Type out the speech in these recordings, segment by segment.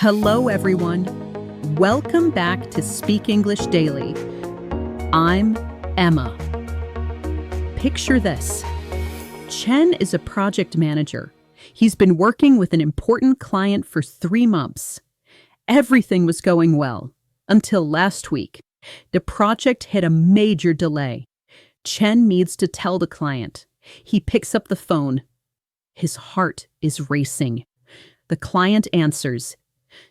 Hello, everyone. Welcome back to Speak English Daily. I'm Emma. Picture this. Chen is a project manager. He's been working with an important client for 3 months. Everything was going well until last week. The project hit a major delay. Chen needs to tell the client. He picks up the phone. His heart is racing. The client answers.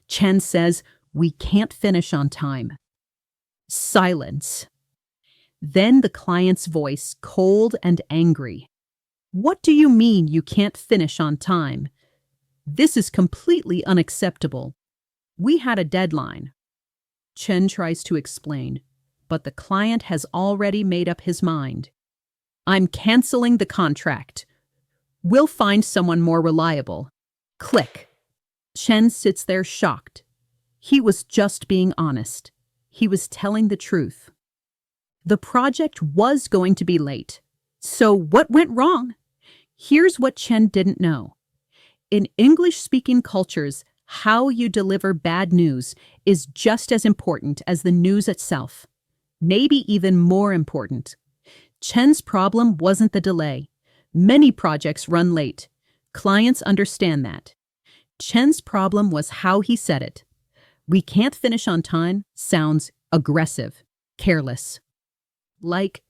Chen says, "We can't finish on time." Silence. Then the client's voice, cold and angry. "What do you mean you can't finish on time? This is completely unacceptable. We had a deadline." Chen tries to explain, but the client has already made up his mind. "I'm canceling the contract. We'll find someone more reliable." Click. Chen sits there shocked. He was just being honest. He was telling the truth. The project was going to be late. So what went wrong? Here's what Chen didn't know. In English-speaking cultures, how you deliver bad news is just as important as the news itself. Maybe even more important. Chen's problem wasn't the delay. Many projects run late. Clients understand that. Chen's problem was how he said it. "We can't finish on time" sounds aggressive, careless. Like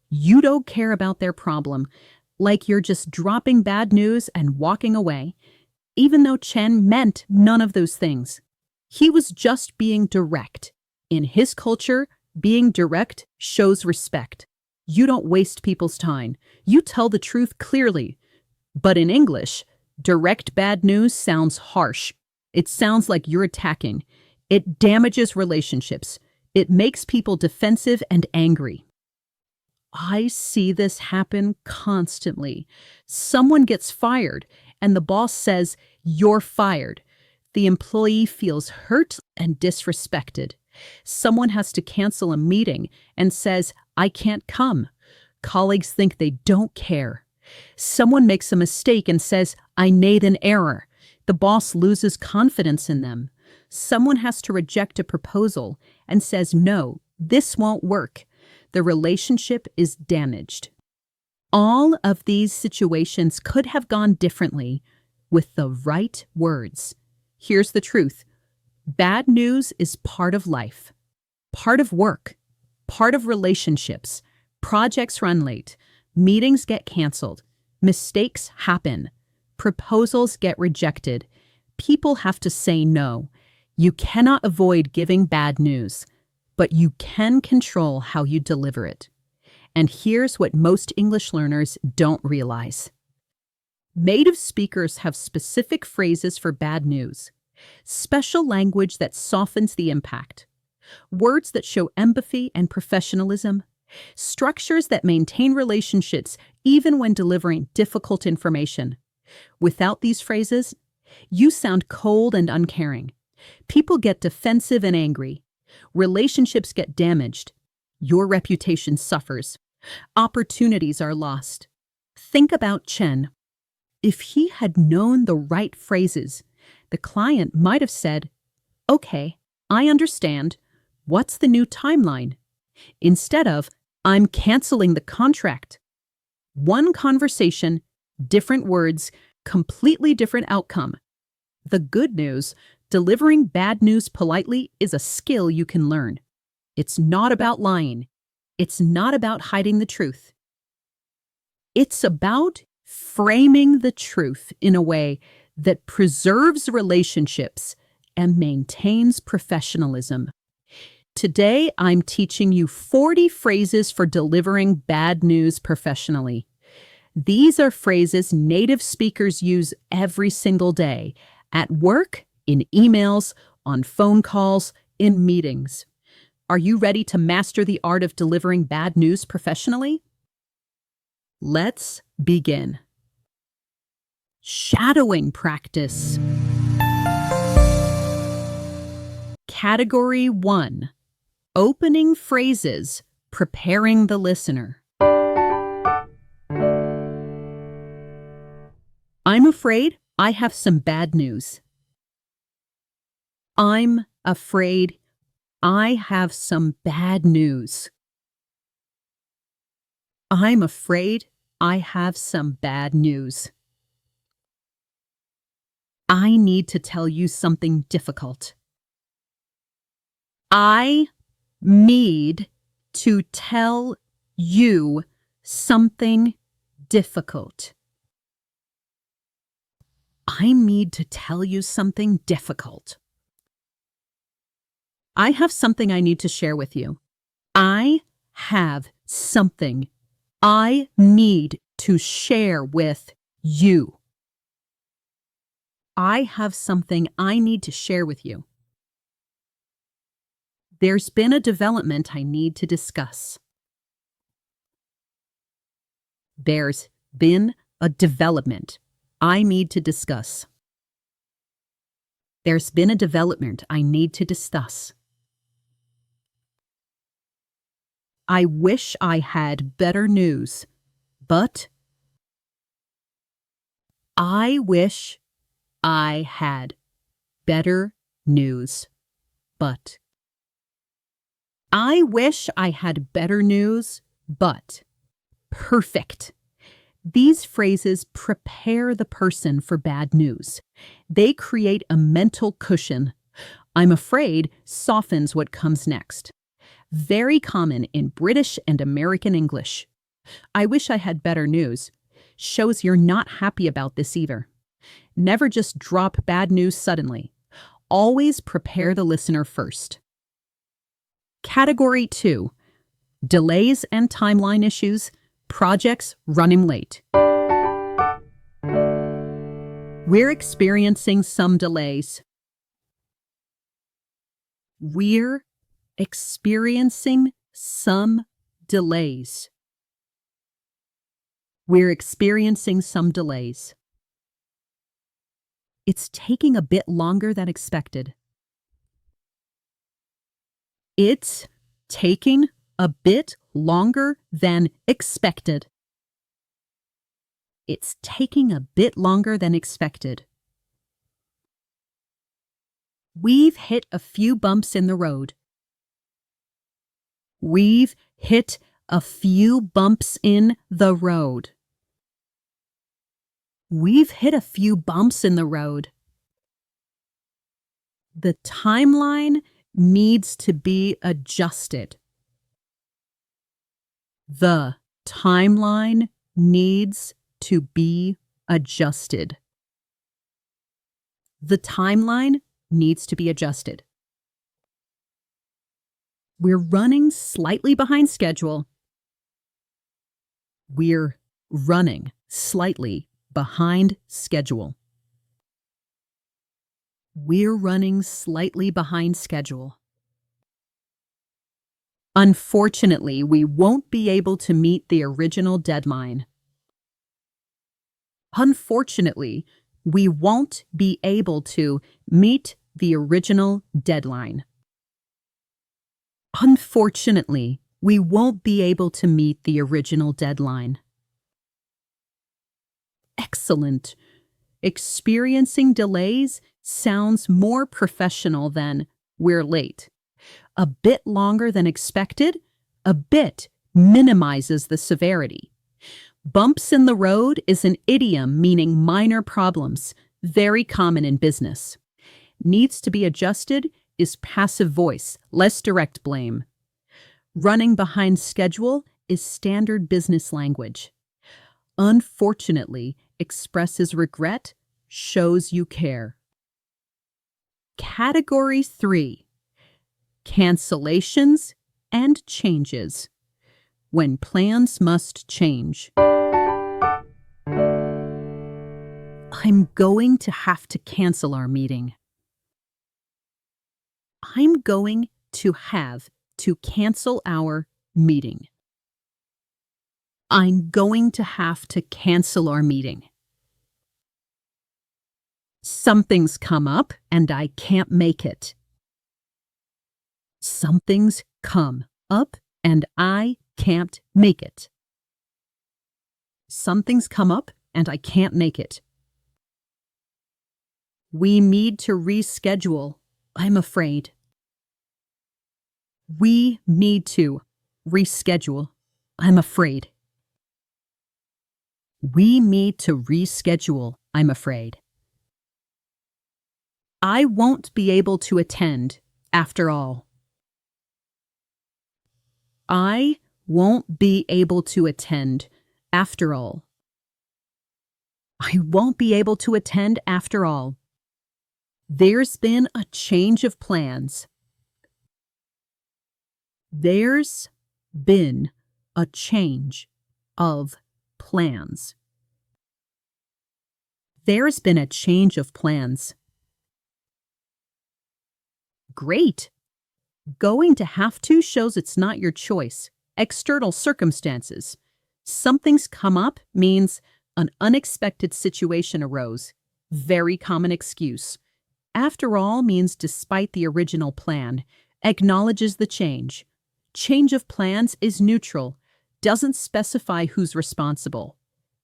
you don't care about their problem, like you're just dropping bad news and walking away, even though Chen meant none of those things. He was just being direct. In his culture, being direct shows respect. You don't waste people's time. You tell the truth clearly. But in English, direct bad news sounds harsh. It sounds like you're attacking. It damages relationships. It makes people defensive and angry. I see this happen constantly. Someone gets fired, and the boss says, "You're fired." The employee feels hurt and disrespected. Someone has to cancel a meeting and says, "I can't come." Colleagues think they don't care. Someone makes a mistake and says, "I made an error." The boss loses confidence in them. Someone has to reject a proposal and says, "No, this won't work." The relationship is damaged. All of these situations could have gone differently with the right words. Here's the truth. Bad news is part of life, part of work, part of relationships. Projects run late. Meetings get canceled. Mistakes happen. Proposals get rejected. People have to say no. You cannot avoid giving bad news, but you can control how you deliver it. And here's what most English learners don't realize. Native speakers have specific phrases for bad news, special language that softens the impact, words that show empathy and professionalism, structures that maintain relationships even when delivering difficult information. Without these phrases, you sound cold and uncaring. People get defensive and angry. Relationships get damaged. Your reputation suffers. Opportunities are lost. Think about Chen. If he had known the right phrases, the client might have said, "Okay, I understand. What's the new timeline?" Instead of, "I'm canceling the contract." One conversation, different words, completely different outcome. The good news, delivering bad news politely is a skill you can learn. It's not about lying. It's not about hiding the truth. It's about framing the truth in a way that preserves relationships and maintains professionalism. Today, I'm teaching you 40 phrases for delivering bad news professionally. These are phrases native speakers use every single day, at work, in emails, on phone calls, in meetings. Are you ready to master the art of delivering bad news professionally? Let's begin. Shadowing practice. Category 1. Opening phrases, preparing the listener. "I'm afraid I have some bad news." I'm afraid I have some bad news. I'm afraid I have some bad news. I need to tell you something difficult. I need to tell you something difficult. I need to tell you something difficult. I have something I need to share with you. I have something I need to share with you. I have something I need to share with you. There's been a development I need to discuss. There's been a development I need to discuss. There's been a development I need to discuss. I wish I had better news, but I wish I had better news, but I wish I had better news, but perfect. These phrases prepare the person for bad news. They create a mental cushion. I'm afraid softens what comes next. Very common in British and American English. I wish I had better news shows you're not happy about this either. Never just drop bad news suddenly. Always prepare the listener first. Category 2. Delays and timeline issues. Projects running late. We're experiencing some delays. We're experiencing some delays. We're experiencing some delays. It's taking a bit longer than expected. It's taking a bit longer than expected. It's taking a bit longer than expected. We've hit a few bumps in the road. We've hit a few bumps in the road. We've hit a few bumps in the road. The timeline needs to be adjusted. The timeline needs to be adjusted. The timeline needs to be adjusted. We're running slightly behind schedule. We're running slightly behind schedule. We're running slightly behind schedule. Unfortunately, we won't be able to meet the original deadline. Unfortunately, we won't be able to meet the original deadline. Unfortunately, we won't be able to meet the original deadline. Excellent. Experiencing delays sounds more professional than we're late. A bit longer than expected, a bit minimizes the severity. Bumps in the road is an idiom meaning minor problems, very common in business. Needs to be adjusted is passive voice, less direct blame. Running behind schedule is standard business language. Unfortunately expresses regret, shows you care. Category 3. Cancellations and changes. When plans must change. I'm going to have to cancel our meeting. I'm going to have to cancel our meeting. I'm going to have to cancel our meeting. Something's come up and I can't make it. Something's come up and I can't make it. Something's come up and I can't make it. We need to reschedule. I'm afraid. We need to reschedule. I'm afraid. We need to reschedule. I'm afraid. I won't be able to attend after all. I won't be able to attend after all. I won't be able to attend after all. There's been a change of plans. There's been a change of plans. There's been a change of plans. Great. Going to have to shows it's not your choice. External circumstances. Something's come up means an unexpected situation arose. Very common excuse. After all means despite the original plan. Acknowledges the change. Change of plans is neutral. Doesn't specify who's responsible.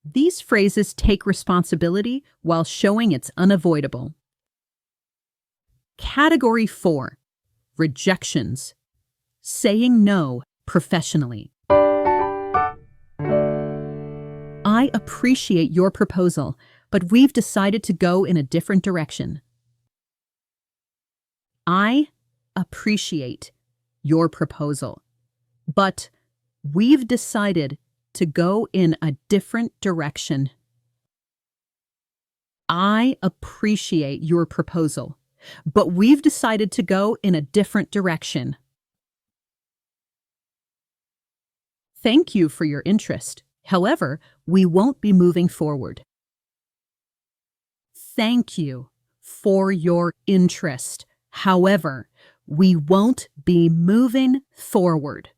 These phrases take responsibility while showing it's unavoidable. Category 4. Rejections. Saying no professionally. I appreciate your proposal, but we've decided to go in a different direction. I appreciate your proposal, but we've decided to go in a different direction. I appreciate your proposal, but we've decided to go in a different direction. Thank you for your interest. However, we won't be moving forward. Thank you for your interest. However, we won't be moving forward.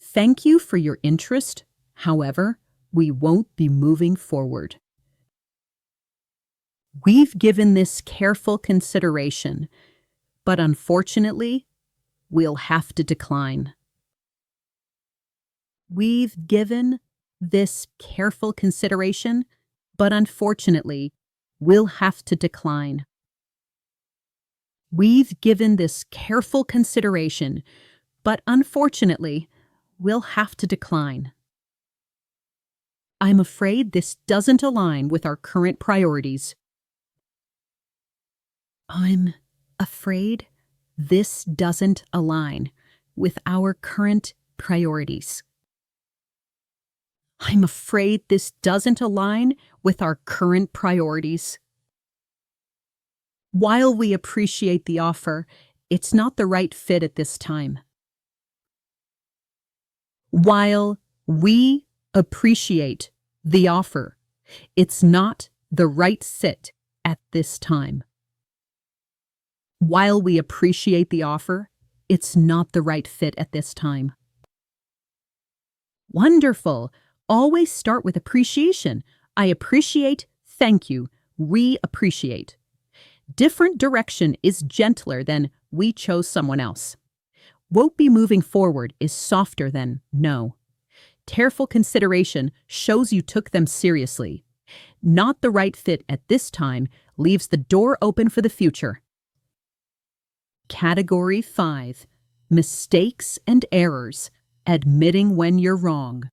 Thank you for your interest. However, we won't be moving forward. We've given this careful consideration, but unfortunately, we'll have to decline. We've given this careful consideration, but unfortunately, we'll have to decline. We've given this careful consideration, but unfortunately, we'll have to decline. I'm afraid this doesn't align with our current priorities. I'm afraid this doesn't align with our current priorities. I'm afraid this doesn't align with our current priorities. While we appreciate the offer, it's not the right fit at this time. While we appreciate the offer, it's not the right fit at this time. While we appreciate the offer, it's not the right fit at this time. Wonderful! Always start with appreciation. I appreciate, thank you, we appreciate. Different direction is gentler than we chose someone else. Won't be moving forward is softer than no. Careful consideration shows you took them seriously. Not the right fit at this time leaves the door open for the future. Category 5. Mistakes and errors. Admitting when you're wrong.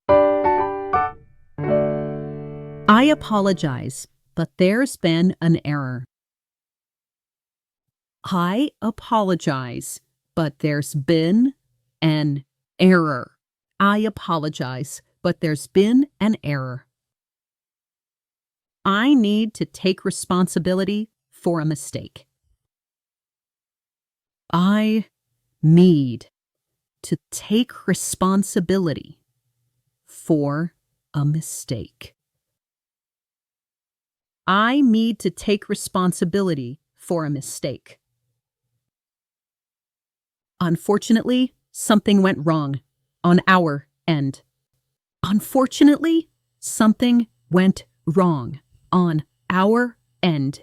I apologize, but there's been an error. I apologize, but there's been an error. I apologize, but there's been an error. I need to take responsibility for a mistake. I need to take responsibility for a mistake. I need to take responsibility for a mistake. Unfortunately, something went wrong on our end. Unfortunately, something went wrong on our end.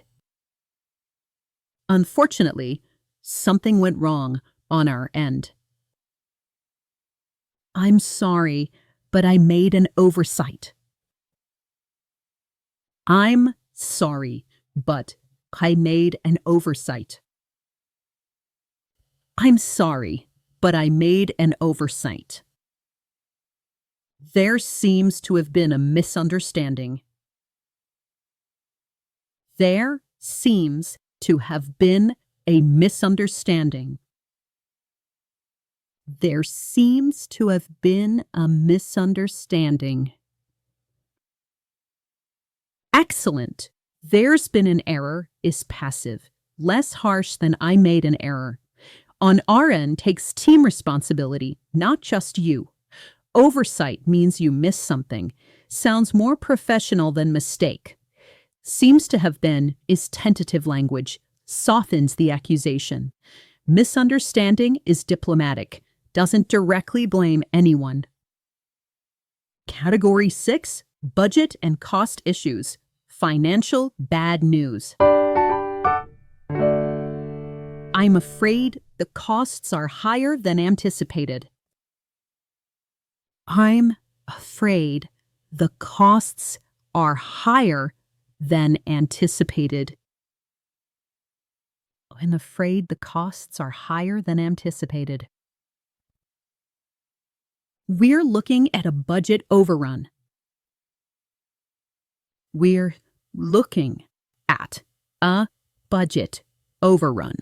Unfortunately, something went wrong on our end. I'm sorry, but I made an oversight. I'm sorry, but I made an oversight. I'm sorry, but I made an oversight. There seems to have been a misunderstanding. There seems to have been a misunderstanding. There seems to have been a misunderstanding. Excellent. There's been an error is passive, less harsh than I made an error. On our end takes team responsibility, not just you. Oversight means you miss something. Sounds more professional than mistake. Seems to have been is tentative language, softens the accusation. Misunderstanding is diplomatic, doesn't directly blame anyone. Category 6, budget and cost issues. Financial bad news. I'm afraid the costs are higher than anticipated. I'm afraid the costs are higher than anticipated. I'm afraid the costs are higher than anticipated. We're looking at a budget overrun. We're looking at a budget overrun.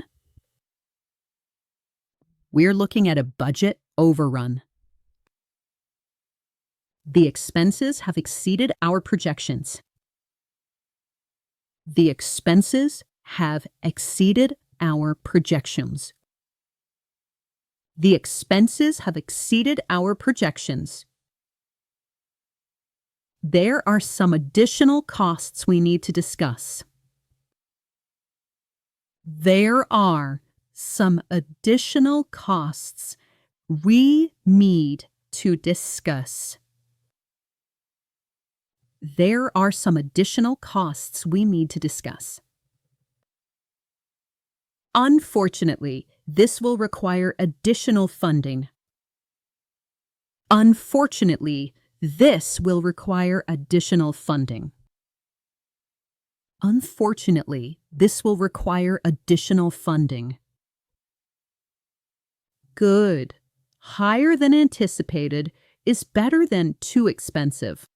We're looking at a budget overrun. The expenses have exceeded our projections. The expenses have exceeded our projections. The expenses have exceeded our projections. There are some additional costs we need to discuss. There are some additional costs we need to discuss. There are some additional costs we need to discuss. Unfortunately, this will require additional funding. Unfortunately, this will require additional funding. Unfortunately, this will require additional funding. Good. Higher than anticipated is better than too expensive.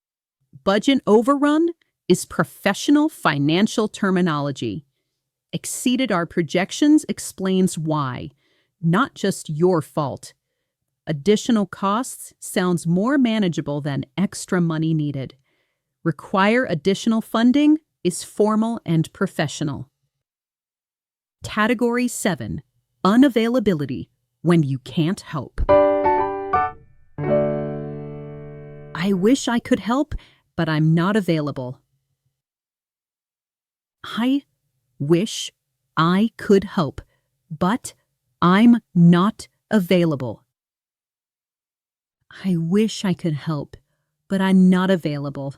Budget overrun is professional financial terminology. Exceeded our projections explains why, not just your fault. Additional costs sounds more manageable than extra money needed. Require additional funding is formal and professional. Category 7, unavailability, when you can't help. I wish I could help, but I'm not available. I wish I could help, but I'm not available. I wish I could help, but I'm not available.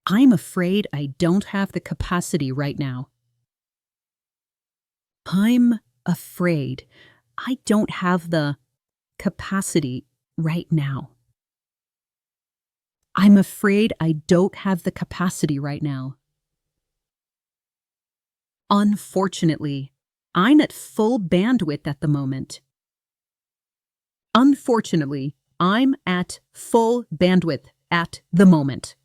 I'm afraid I don't have the capacity right now. I'm afraid I don't have the capacity right now. I'm afraid I don't have the capacity right now. Unfortunately, I'm at full bandwidth at the moment. Unfortunately, I'm at full bandwidth at the moment.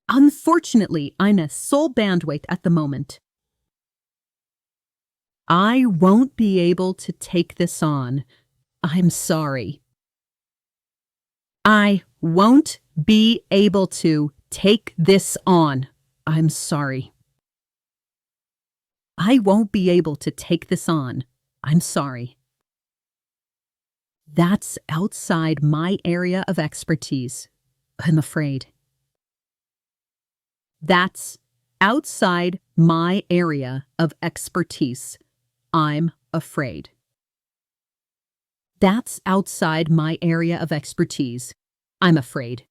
Unfortunately, I'm at full bandwidth at the moment. I won't be able to take this on. I'm sorry. I won't be able to take this on. I'm sorry. I won't be able to take this on. I'm sorry. That's outside my area of expertise. I'm afraid. That's outside my area of expertise. I'm afraid. That's outside my area of expertise. I'm afraid.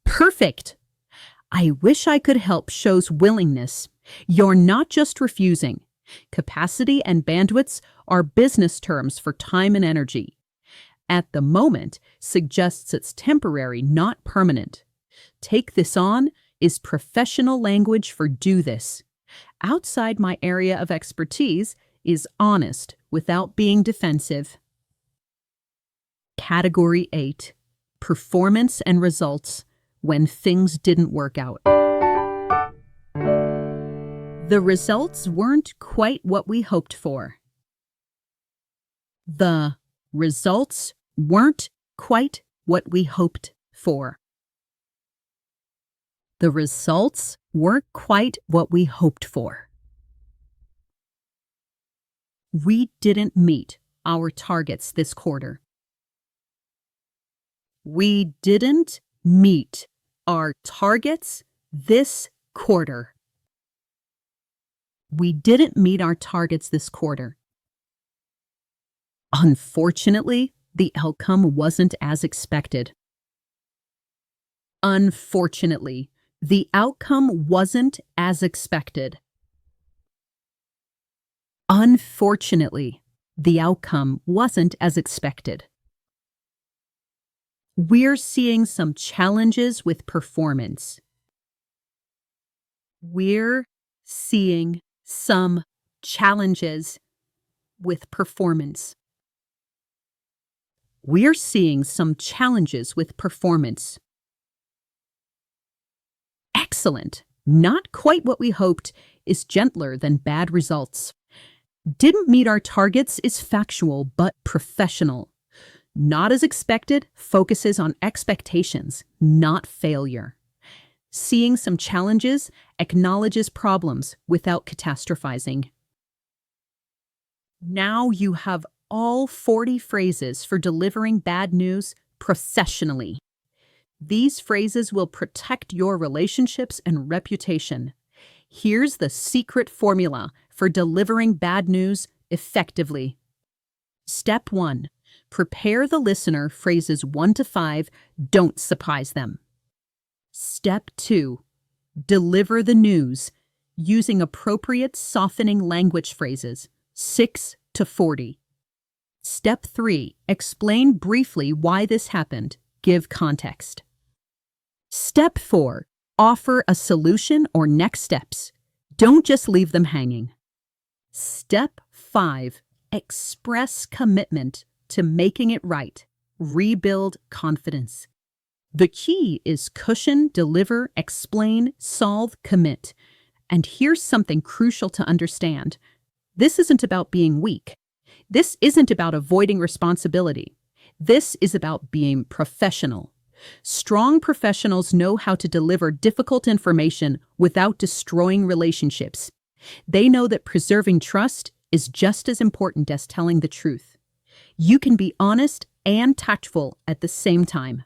Perfect. I wish I could help shows willingness. You're not just refusing. Capacity and bandwidths are business terms for time and energy. At the moment suggests it's temporary, not permanent. Take this on is professional language for do this. Outside my area of expertise is honest without being defensive. Category 8. Performance and results when things didn't work out. The results weren't quite what we hoped for. The results weren't quite what we hoped for. The results weren't quite what we hoped for. We didn't meet our targets this quarter. We didn't meet our targets this quarter. We didn't meet our targets this quarter. Unfortunately, the outcome wasn't as expected. Unfortunately, the outcome wasn't as expected. Unfortunately, the outcome wasn't as expected. We're seeing some challenges with performance. We're seeing some challenges with performance. We're seeing some challenges with performance. Excellent. Not quite what we hoped is gentler than bad results. Didn't meet our targets is factual but professional. Not as expected focuses on expectations, not failure. Seeing some challenges acknowledges problems without catastrophizing. Now you have all 40 phrases for delivering bad news professionally. These phrases will protect your relationships and reputation. Here's the secret formula for delivering bad news effectively. Step 1. Prepare the listener phrases 1 to 5. Don't surprise them. Step 2. Deliver the news using appropriate softening language phrases 6 to 40. Step 3. Explain briefly why this happened. Give context. Step 4. Offer a solution or next steps. Don't just leave them hanging. Step 5. Express commitment to making it right. Rebuild confidence. The key is cushion, deliver, explain, solve, commit. And here's something crucial to understand. This isn't about being weak. This isn't about avoiding responsibility. This is about being professional. Strong professionals know how to deliver difficult information without destroying relationships. They know that preserving trust is just as important as telling the truth. You can be honest and tactful at the same time.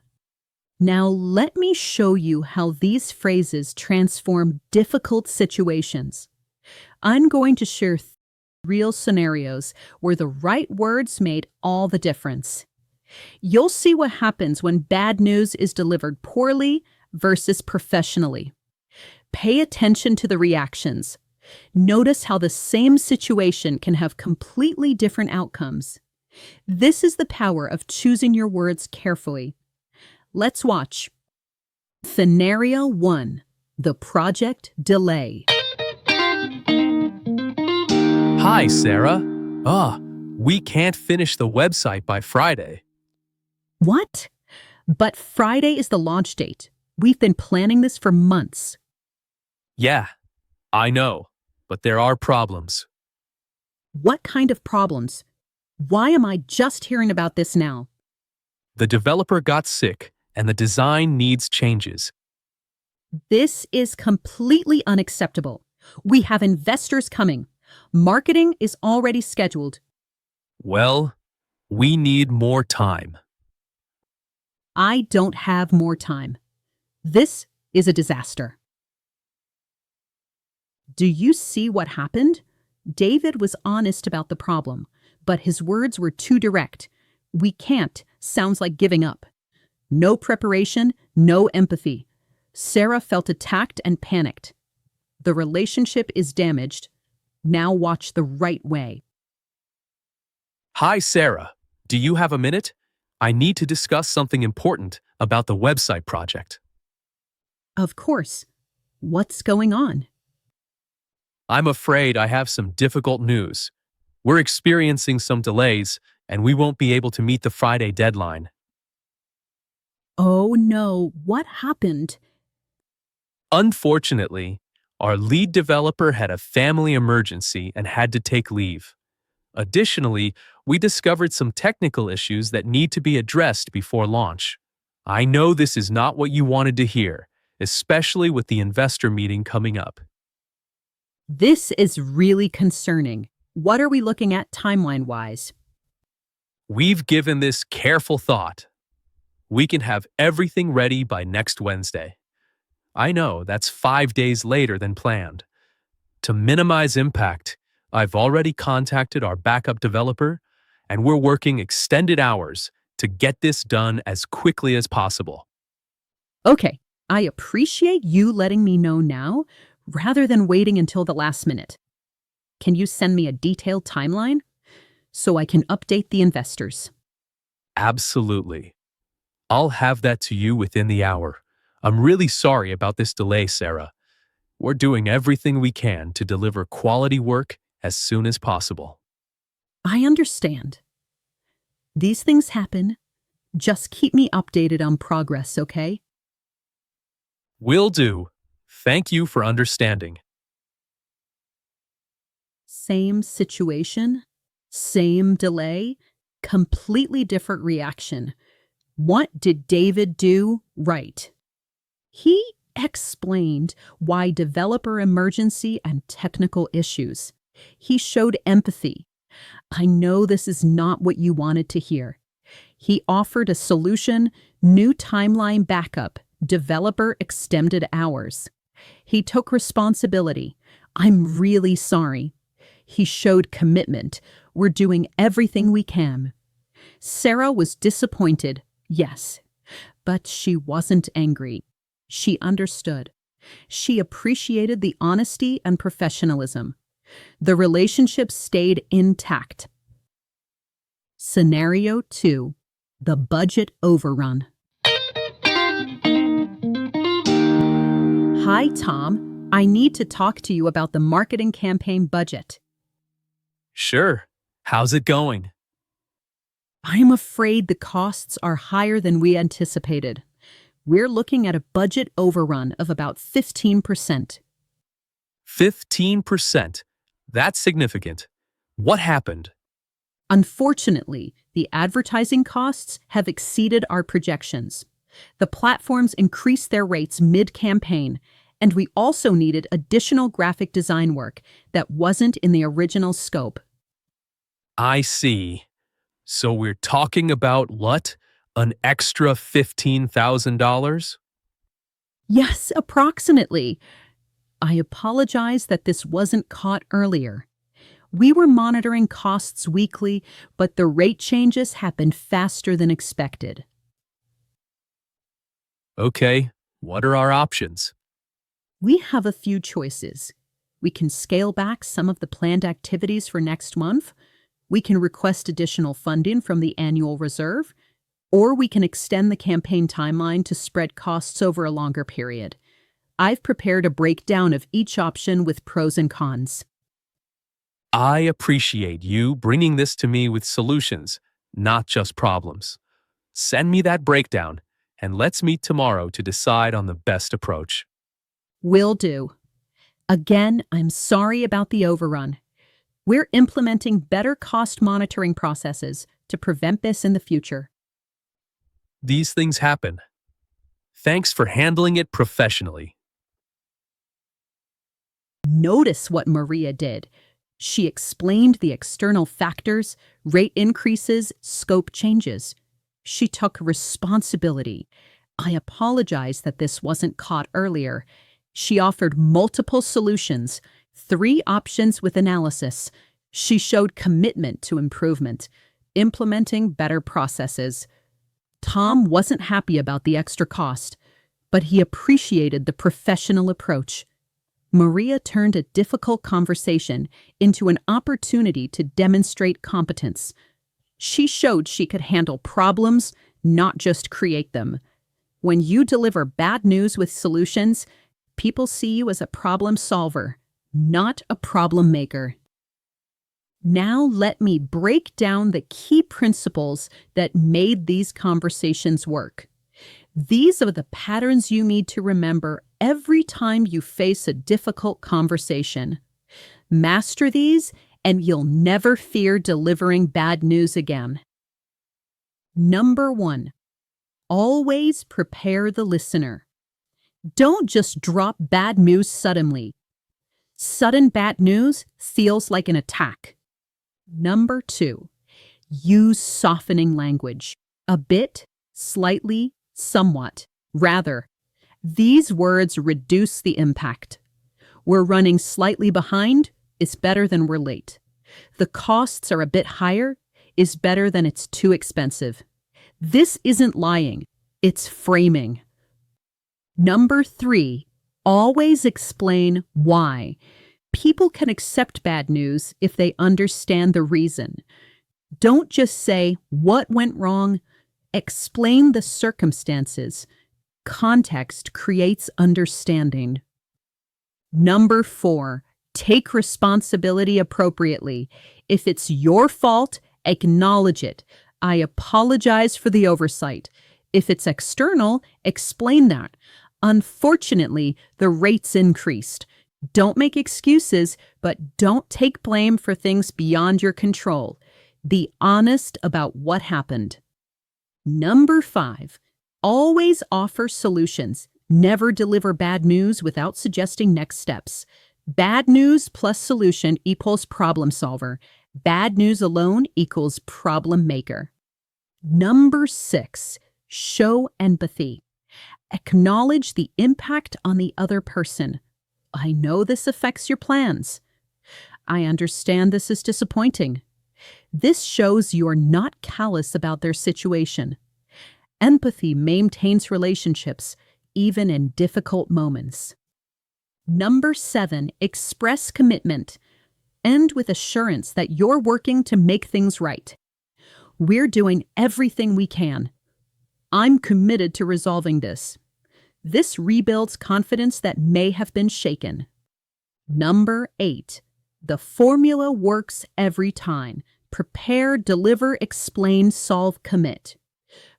Now let me show you how these phrases transform difficult situations. I'm going to share real scenarios where the right words made all the difference. You'll see what happens when bad news is delivered poorly versus professionally. Pay attention to the reactions. Notice how the same situation can have completely different outcomes. This is the power of choosing your words carefully. Let's watch. Scenario 1. The project delay. Hi, Sarah. We can't finish the website by Friday. What? But Friday is the launch date. We've been planning this for months. Yeah, I know, but there are problems. What kind of problems? Why am I just hearing about this now? The developer got sick, and the design needs changes. This is completely unacceptable. We have investors coming. Marketing is already scheduled. Well, we need more time. I don't have more time. This is a disaster. Do you see what happened? David was honest about the problem, but his words were too direct. We can't sounds like giving up. No preparation, no empathy. Sarah felt attacked and panicked. The relationship is damaged. Now watch the right way. Hi, Sarah. Do you have a minute? I need to discuss something important about the website project. Of course. What's going on? I'm afraid I have some difficult news. We're experiencing some delays, and we won't be able to meet the Friday deadline. Oh no, what happened? Unfortunately, our lead developer had a family emergency and had to take leave. Additionally, we discovered some technical issues that need to be addressed before launch. I know this is not what you wanted to hear, especially with the investor meeting coming up. This is really concerning. What are we looking at timeline-wise? We've given this careful thought. We can have everything ready by next Wednesday. I know that's 5 days later than planned. To minimize impact, I've already contacted our backup developer, and we're working extended hours to get this done as quickly as possible. Okay, I appreciate you letting me know now rather than waiting until the last minute. Can you send me a detailed timeline so I can update the investors? Absolutely. I'll have that to you within the hour. I'm really sorry about this delay, Sarah. We're doing everything we can to deliver quality work as soon as possible. I understand. These things happen. Just keep me updated on progress, okay? Will do. Thank you for understanding. Same situation, same delay, completely different reaction. What did David do right? He explained why developer emergency and technical issues. He showed empathy. I know this is not what you wanted to hear. He offered a solution, new timeline backup, developer extended hours. He took responsibility. I'm really sorry. He showed commitment. We're doing everything we can. Sarah was disappointed, yes, but she wasn't angry. She understood. She appreciated the honesty and professionalism. The relationship stayed intact. Scenario 2. The budget overrun. Hi, Tom. I need to talk to you about the marketing campaign budget. Sure. How's it going? I'm afraid the costs are higher than we anticipated. We're looking at a budget overrun of about 15%. 15%. That's significant. What happened? Unfortunately, the advertising costs have exceeded our projections. The platforms increased their rates mid-campaign, and we also needed additional graphic design work that wasn't in the original scope. I see. So we're talking about what? An extra $15,000? Yes, approximately. I apologize that this wasn't caught earlier. We were monitoring costs weekly, but the rate changes happened faster than expected. Okay, what are our options? We have a few choices. We can scale back some of the planned activities for next month. We can request additional funding from the annual reserve, or we can extend the campaign timeline to spread costs over a longer period. I've prepared a breakdown of each option with pros and cons. I appreciate you bringing this to me with solutions, not just problems. Send me that breakdown, and let's meet tomorrow to decide on the best approach. Will do. Again, I'm sorry about the overrun. We're implementing better cost monitoring processes to prevent this in the future. These things happen. Thanks for handling it professionally. Notice what Maria did. She explained the external factors, rate increases, scope changes. She took responsibility. I apologize that this wasn't caught earlier. She offered multiple solutions, 3 options with analysis. She showed commitment to improvement, implementing better processes. Tom wasn't happy about the extra cost, but he appreciated the professional approach. Maria turned a difficult conversation into an opportunity to demonstrate competence. She showed she could handle problems, not just create them. When you deliver bad news with solutions, People see you as a problem solver, not a problem maker. Now let me break down the key principles that made these conversations work. These are the patterns you need to remember every time you face a difficult conversation. Master these, and you'll never fear delivering bad news again. Number 1, always prepare the listener. Don't just drop bad news suddenly. Sudden bad news feels like an attack. Number 2, use softening language. A bit, slightly, somewhat. Rather, these words reduce the impact. We're running slightly behind is better than we're late. The costs are a bit higher is better than it's too expensive. This isn't lying, it's framing. Number 3, always explain why. People can accept bad news if they understand the reason. Don't just say what went wrong, explain the circumstances. Context creates understanding. Number 4, take responsibility appropriately. If it's your fault, acknowledge it. I apologize for the oversight. If it's external, explain that. Unfortunately, the rates increased. Don't make excuses, but don't take blame for things beyond your control. Be honest about what happened. Number 5, always offer solutions. Never deliver bad news without suggesting next steps. Bad news plus solution equals problem solver. Bad news alone equals problem maker. Number 6, show empathy. Acknowledge the impact on the other person. I know this affects your plans. I understand this is disappointing. This shows you're not callous about their situation. Empathy maintains relationships, even in difficult moments. Number 7, express commitment. End with assurance that you're working to make things right. We're doing everything we can. I'm committed to resolving this. This rebuilds confidence that may have been shaken. Number 8, the formula works every time. Prepare, deliver, explain, solve, commit.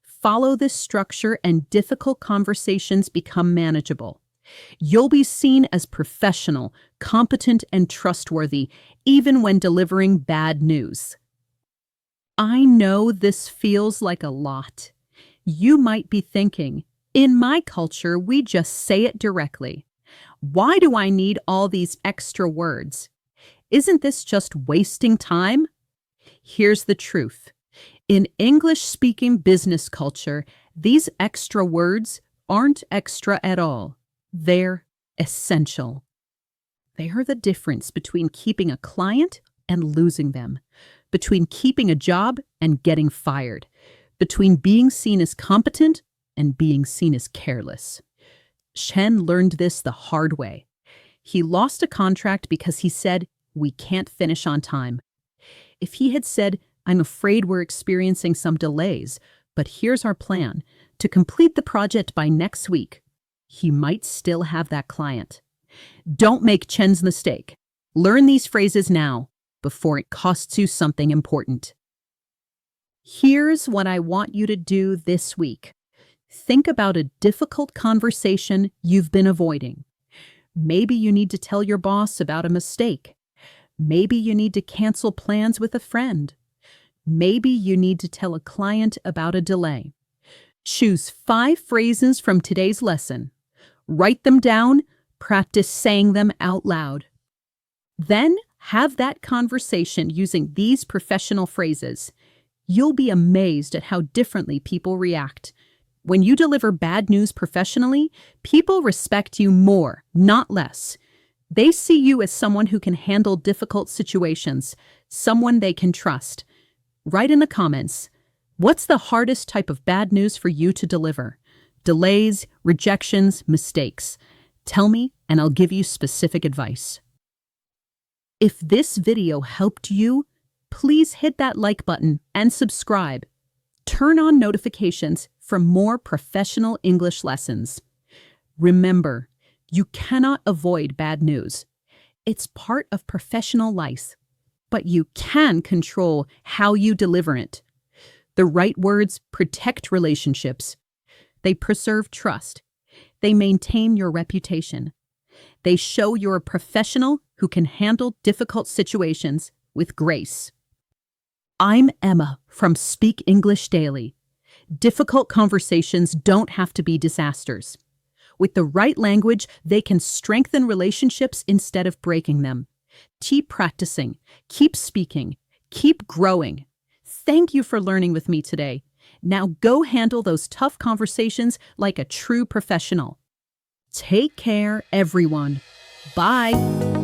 Follow this structure and difficult conversations become manageable. You'll be seen as professional, competent, and trustworthy, even when delivering bad news. I know this feels like a lot. You might be thinking, in my culture, we just say it directly. Why do I need all these extra words? Isn't this just wasting time? Here's the truth. In English-speaking business culture, these extra words aren't extra at all. They're essential. They are the difference between keeping a client and losing them, between keeping a job and getting fired, between being seen as competent and being seen as careless. Chen learned this the hard way. He lost a contract because he said, "We can't finish on time." If he had said, "I'm afraid we're experiencing some delays, but here's our plan to complete the project by next week," he might still have that client. Don't make Chen's mistake. Learn these phrases now before it costs you something important. Here's what I want you to do this week. Think about a difficult conversation you've been avoiding. Maybe you need to tell your boss about a mistake. Maybe you need to cancel plans with a friend. Maybe you need to tell a client about a delay. Choose 5 phrases from today's lesson. Write them down, practice saying them out loud. Then have that conversation using these professional phrases. You'll be amazed at how differently people react. When you deliver bad news professionally, people respect you more, not less. They see you as someone who can handle difficult situations, someone they can trust. Write in the comments, what's the hardest type of bad news for you to deliver? Delays, rejections, mistakes. Tell me, and I'll give you specific advice. If this video helped you, please hit that like button and subscribe. Turn on notifications for more professional English lessons. Remember, You cannot avoid bad news. It's part of professional life, but you can control how you deliver it. The right words protect relationships. They preserve trust. They maintain your reputation. They show you're a professional who can handle difficult situations with grace. I'm Emma from Speak English Daily. Difficult conversations don't have to be disasters. With the right language, they can strengthen relationships instead of breaking them. Keep practicing, keep speaking, keep growing. Thank you for learning with me today. Now go handle those tough conversations like a true professional. Take care, everyone. Bye.